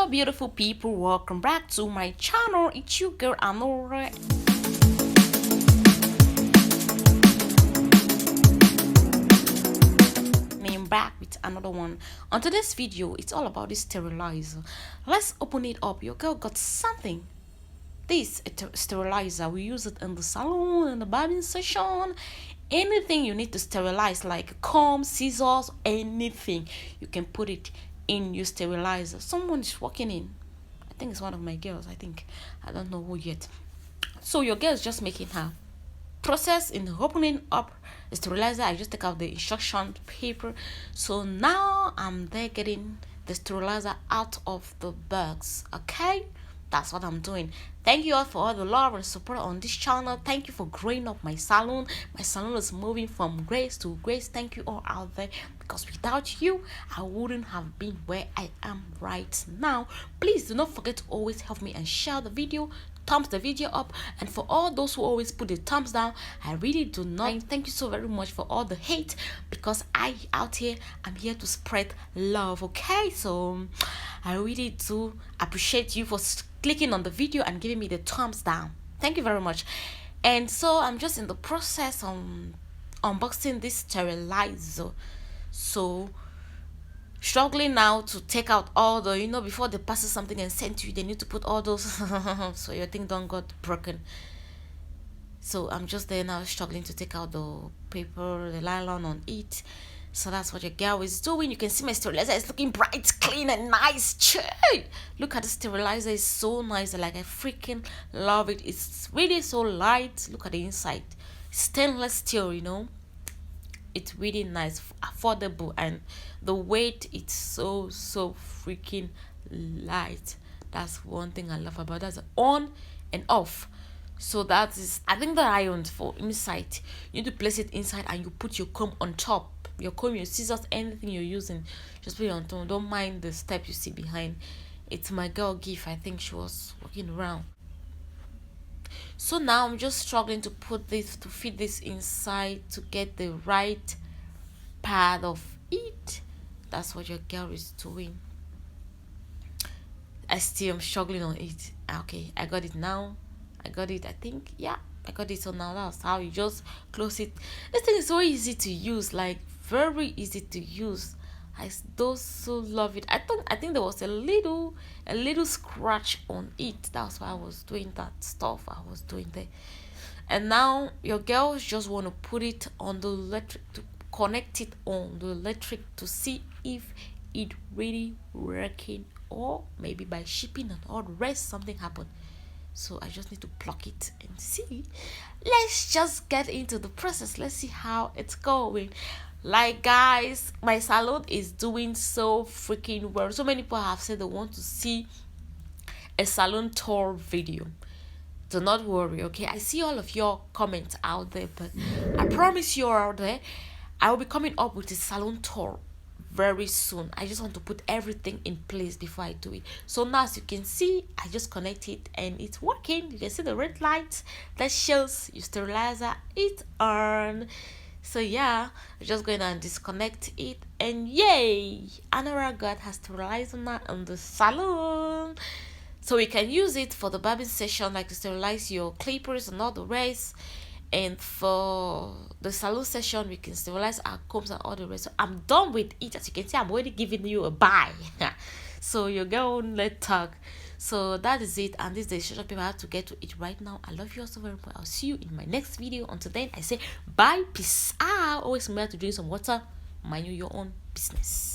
Hello beautiful people, welcome back to my channel. It's you girl Annor'a. I'm back with another one. On today's video, it's all about this sterilizer. Let's open it up. Your girl got something. This sterilizer, we use it in the salon, in the barbing session. Anything you need to sterilize, like comb, scissors, anything, you can put it in your sterilizer. Someone is walking in. I think it's one of my girls. I don't know who yet. So your girl is just making her process in opening up the sterilizer. I just take out the instruction paper. So now I'm there getting the sterilizer out of the box. Okay, that's what I'm doing. Thank you all for all the love and support on this channel. Thank you for growing up my salon. My salon is moving from grace to grace. Thank you all out there, because without you I wouldn't have been where I am right now. Please do not forget to always help me and share the video, thumbs the video up, and for all those who always put the thumbs down, I really do not thank you so very much for all the hate, because I'm here to spread love. Okay, so I really do appreciate you for clicking on the video and giving me the thumbs down. Thank you very much. And so I'm just in the process of unboxing this sterilizer, so struggling now to take out all the, before they pass something and send to you, they need to put all those so your thing don't got broken. So I'm just there now struggling to take out the paper, the nylon on it. So that's what your girl is doing. You can see my sterilizer is looking bright, clean, and nice. Chey! Look at the sterilizer, it's so nice. I freaking love it. It's really so light. Look at the inside, stainless steel, it's really nice, affordable, and the weight, it's so freaking light. That's one thing I love about it. That's on and off. So that is, I think, the iron for inside. You need to place it inside and you put your comb on top. Your comb, your scissors, anything you're using, just put it on top. Don't mind the step you see behind. It's my girl gift. I think she was walking around. So now I'm just struggling to fit this inside to get the right part of it. That's what your girl is doing. I still am struggling on it. Okay, I got it now. I got it, I think. Yeah, I got it. So now that's how you just close it. This thing is so easy to use, like very easy to use. I do so love it. I think there was a little scratch on it. That's why I was doing that stuff I was doing there. And now your girls just want to put it on the electric, to connect it on the electric to see if it really working, or maybe by shipping and all the rest something happened. So I just need to pluck it and see. Let's just get into the process. Let's see how it's going. Like, guys, my salon is doing so freaking well. So many people have said they want to see a salon tour video. Do not worry, okay? I see all of your comments out there, but I promise you out there, I will be coming up with a salon tour very soon. I just want to put everything in place before I do it. So now, as you can see, I just connect it and it's working. You can see the red light that shows your sterilizer it's on. So yeah, I'm just going to disconnect it, and yay, annor'a got her sterilizer now in the salon. So we can use it for the barbing session, like to sterilize your clippers and all the rest. And for the salon session, we can sterilize our combs and all the rest. So I'm done with it. As you can see, I'm already giving you a bye. So you're going, let's talk. So that is it, and this is the instruction paper. I have to get to it right now. I love you all so very much. I'll see you in my next video. Until then, I say bye, peace out. Always remember to drink some water. Mind your own business.